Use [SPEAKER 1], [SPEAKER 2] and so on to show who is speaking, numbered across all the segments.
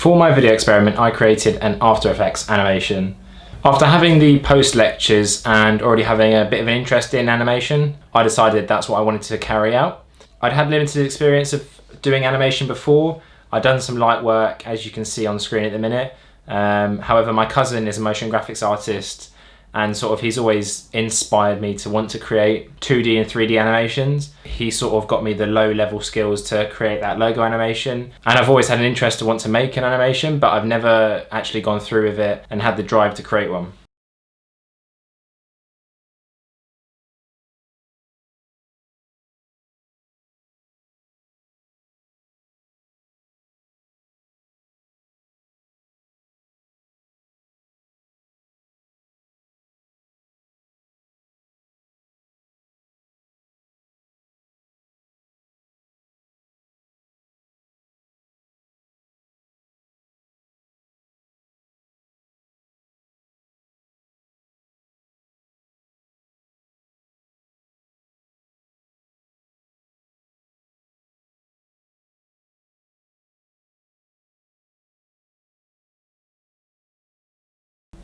[SPEAKER 1] For my video experiment, I created an After Effects animation. After having the post lectures and already having a bit of an interest in animation, I decided that's what I wanted to carry out. I'd had limited experience of doing animation before. I'd done some light work, as you can see on the screen at the minute. However, my cousin is a motion graphics artist, and he's always inspired me to want to create 2D and 3D animations. He got me the low level skills to create that logo animation. And I've always had an interest to want to make an animation, but I've never actually gone through with it and had the drive to create one.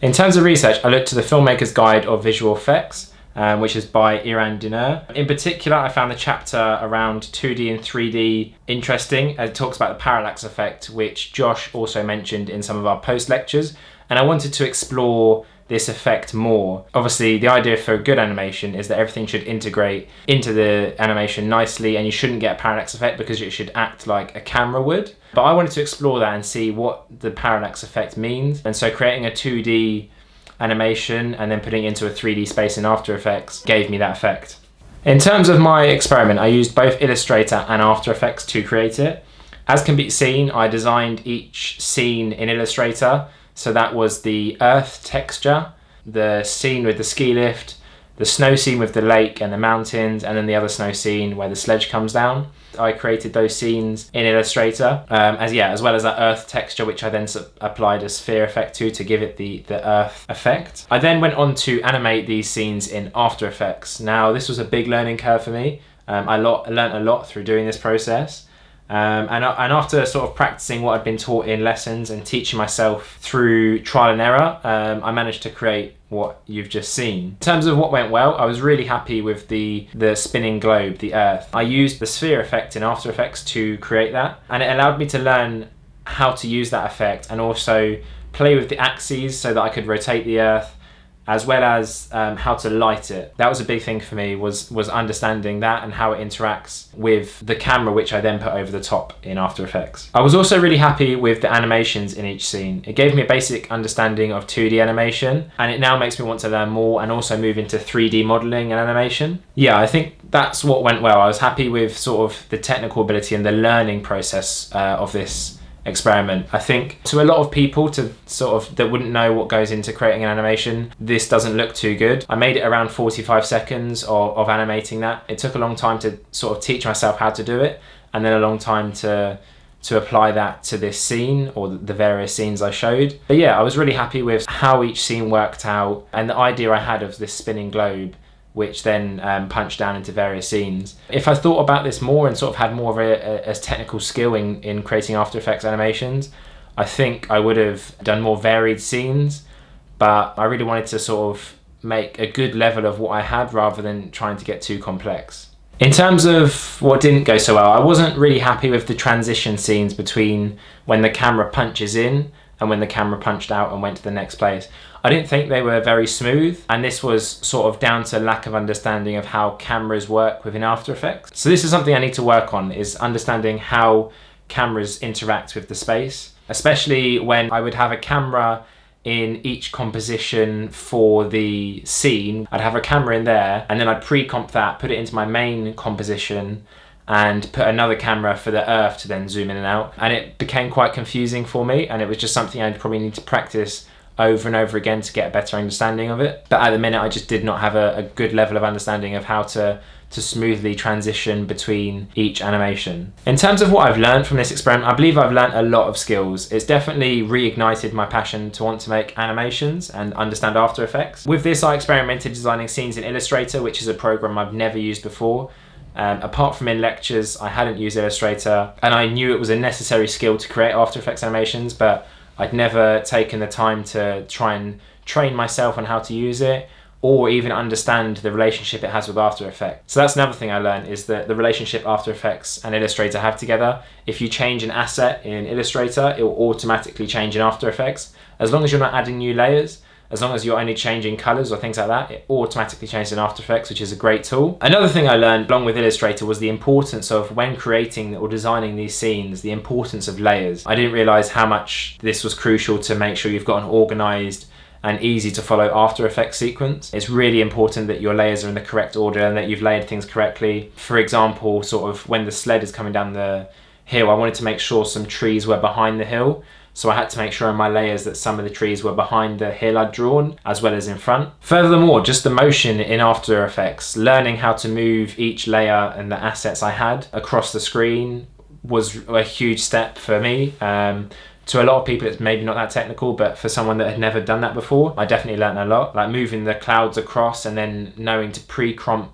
[SPEAKER 1] In terms of research, I looked to the Filmmaker's Guide of Visual Effects, which is by Iran Diner. In particular, I found the chapter around 2D and 3D interesting. It talks about the parallax effect, which Josh also mentioned in some of our post lectures, and I wanted to explore this effect more. Obviously, the idea for a good animation is that everything should integrate into the animation nicely, and you shouldn't get a parallax effect because it should act like a camera would. But I wanted to explore that and see what the parallax effect means. And so creating a 2D animation and then putting it into a 3D space in After Effects gave me that effect. In terms of my experiment, I used both Illustrator and After Effects to create it. As can be seen, I designed each scene in Illustrator. So that was the earth texture, the scene with the ski lift, the snow scene with the lake and the mountains, and then the other snow scene where the sledge comes down. I created those scenes in Illustrator, as well as that earth texture, which I then applied a sphere effect to give it the earth effect. I then went on to animate these scenes in After Effects. Now, this was a big learning curve for me. I learned a lot through doing this process. And after practicing what I'd been taught in lessons and teaching myself through trial and error, I managed to create what you've just seen. In terms of what went well, I was really happy with the spinning globe, the earth. I used the sphere effect in After Effects to create that, and it allowed me to learn how to use that effect and also play with the axes so that I could rotate the earth, as well as how to light it. That was a big thing for me, was understanding that and how it interacts with the camera, which I then put over the top in After Effects. I was also really happy with the animations in each scene. It gave me a basic understanding of 2D animation, and it now makes me want to learn more and also move into 3D modeling and animation. Yeah, I think that's what went well. I was happy with the technical ability and the learning process of this experiment. I think to a lot of people that wouldn't know what goes into creating an animation, this doesn't look too good. I made it around 45 seconds of animating that. It took a long time to teach myself how to do it, and then a long time to apply that to this scene or the various scenes I showed. But yeah, I was really happy with how each scene worked out and the idea I had of this spinning globe, which then punched down into various scenes. If I thought about this more and had more of a technical skill in creating After Effects animations, I think I would have done more varied scenes, but I really wanted to make a good level of what I had rather than trying to get too complex. In terms of what didn't go so well, I wasn't really happy with the transition scenes between when the camera punches in and when the camera punched out and went to the next place. I didn't think they were very smooth, and this was down to lack of understanding of how cameras work within After Effects. So this is something I need to work on, is understanding how cameras interact with the space, especially when I would have a camera in each composition for the scene. I'd have a camera in there, and then I'd pre-comp that, put it into my main composition, and put another camera for the earth to then zoom in and out. And it became quite confusing for me, and it was just something I'd probably need to practice over and over again to get a better understanding of it. But at the minute, I just did not have a good level of understanding of how to smoothly transition between each animation. In terms of what I've learned from this experiment, I believe I've learned a lot of skills. It's definitely reignited my passion to want to make animations and understand After Effects. With this, I experimented designing scenes in Illustrator, which is a program I've never used before. Apart from in lectures, I hadn't used Illustrator, and I knew it was a necessary skill to create After Effects animations, but I'd never taken the time to try and train myself on how to use it, or even understand the relationship it has with After Effects. So that's another thing I learned, is that the relationship After Effects and Illustrator have together. If you change an asset in Illustrator, it will automatically change in After Effects. As long as you're not adding new layers, as long as you're only changing colors or things like that, it automatically changes in After Effects, which is a great tool. Another thing I learned along with Illustrator was the importance of, when creating or designing these scenes, the importance of layers. I didn't realize how much this was crucial to make sure you've got an organized and easy to follow After Effects sequence. It's really important that your layers are in the correct order and that you've layered things correctly. For example, sort of when the sled is coming down the hill, I wanted to make sure some trees were behind the hill. So I had to make sure in my layers that some of the trees were behind the hill I'd drawn, as well as in front. Furthermore, just the motion in After Effects, learning how to move each layer and the assets I had across the screen was a huge step for me. To a lot of people, it's maybe not that technical, but for someone that had never done that before, I definitely learned a lot. Like moving the clouds across and then knowing to pre-comp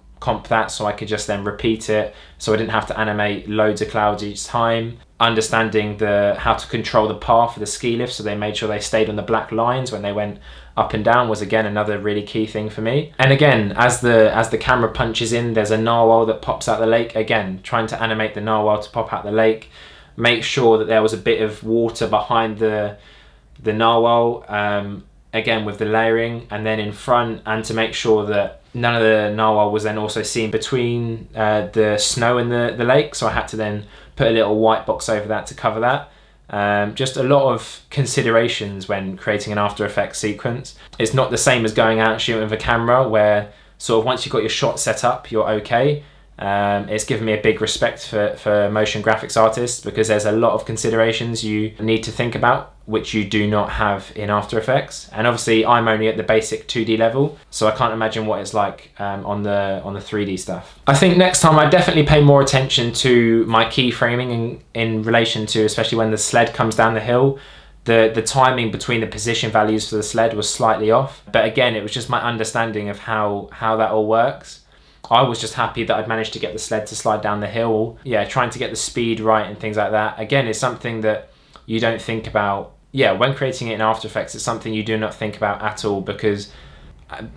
[SPEAKER 1] that so I could just then repeat it, so I didn't have to animate loads of clouds each time. Understanding how to control the path of the ski lift, so they made sure they stayed on the black lines when they went up and down, was again another really key thing for me. And again, as the camera punches in, there's a narwhal that pops out the lake. Again, trying to animate the narwhal to pop out the lake, make sure that there was a bit of water behind the narwhal, again with the layering, and then in front, and to make sure that none of the narwhal was then also seen between the snow and the lake, so I had to then put a little white box over that to cover that. Just a lot of considerations when creating an After Effects sequence. It's not the same as going out and shooting with a camera, where sort of once you've got your shot set up, you're okay. It's given me a big respect for motion graphics artists, because there's a lot of considerations you need to think about which you do not have in After Effects. And obviously I'm only at the basic 2D level, so I can't imagine what it's like on the 3D stuff. I think next time I definitely pay more attention to my keyframing in relation to, especially when the sled comes down the hill. The timing between the position values for the sled was slightly off, but again, it was just my understanding of how that all works. I was just happy that I'd managed to get the sled to slide down the hill. Yeah, trying to get the speed right and things like that. Again, it's something that you don't think about. Yeah, when creating it in After Effects, it's something you do not think about at all, because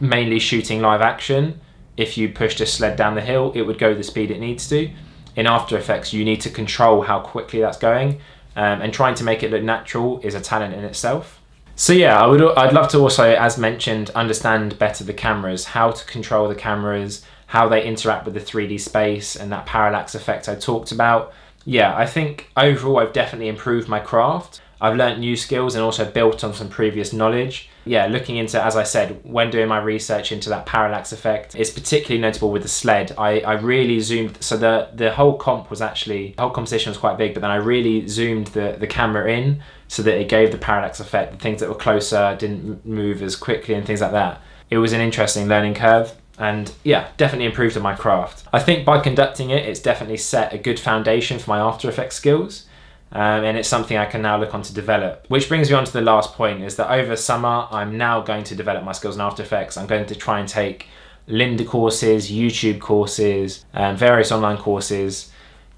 [SPEAKER 1] mainly shooting live action, if you pushed a sled down the hill, it would go the speed it needs to. In After Effects, you need to control how quickly that's going, and trying to make it look natural is a talent in itself. So yeah, I'd love to also, as mentioned, understand better the cameras, how to control the cameras, how they interact with the 3D space and that parallax effect I talked about. Yeah, I think overall I've definitely improved my craft. I've learnt new skills and also built on some previous knowledge. Yeah, looking into, as I said, when doing my research into that parallax effect, it's particularly notable with the sled. I really zoomed, so the whole composition was quite big, but then I really zoomed the camera in so that it gave the parallax effect. The things that were closer didn't move as quickly and things like that. It was an interesting learning curve. And yeah, definitely improved on my craft. I think by conducting it, it's definitely set a good foundation for my After Effects skills. And it's something I can now look on to develop. Which brings me on to the last point, is that over summer, I'm now going to develop my skills in After Effects. I'm going to try and take Lynda courses, YouTube courses, various online courses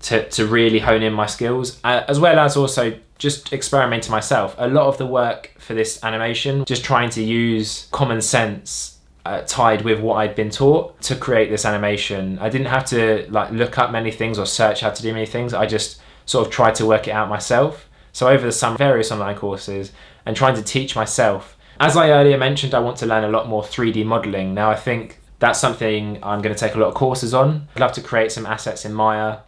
[SPEAKER 1] to really hone in my skills, as well as also just experimenting myself. A lot of the work for this animation, just trying to use common sense tied with what I'd been taught to create this animation. I didn't have to look up many things or search how to do many things. I just sort of tried to work it out myself. So over the summer, various online courses and trying to teach myself. As I earlier mentioned, I want to learn a lot more 3D modeling. Now I think that's something I'm going to take a lot of courses on. I'd love to create some assets in Maya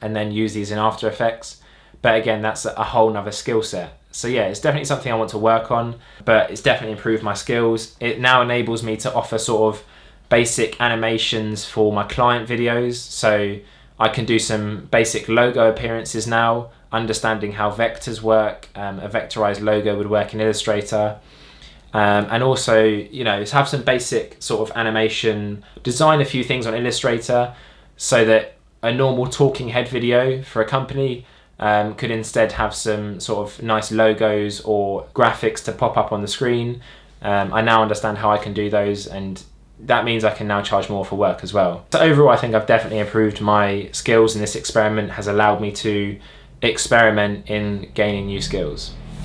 [SPEAKER 1] and then use these in After Effects. But again, that's a whole nother skill set. So yeah, it's definitely something I want to work on, but it's definitely improved my skills. It now enables me to offer sort of basic animations for my client videos. So I can do some basic logo appearances now, understanding how vectors work. A vectorized logo would work in Illustrator. And also, have some basic sort of animation, design a few things on Illustrator so that a normal talking head video for a company could instead have some sort of nice logos or graphics to pop up on the screen. I now understand how I can do those, and that means I can now charge more for work as well. So overall, I think I've definitely improved my skills, and this experiment has allowed me to experiment in gaining new skills.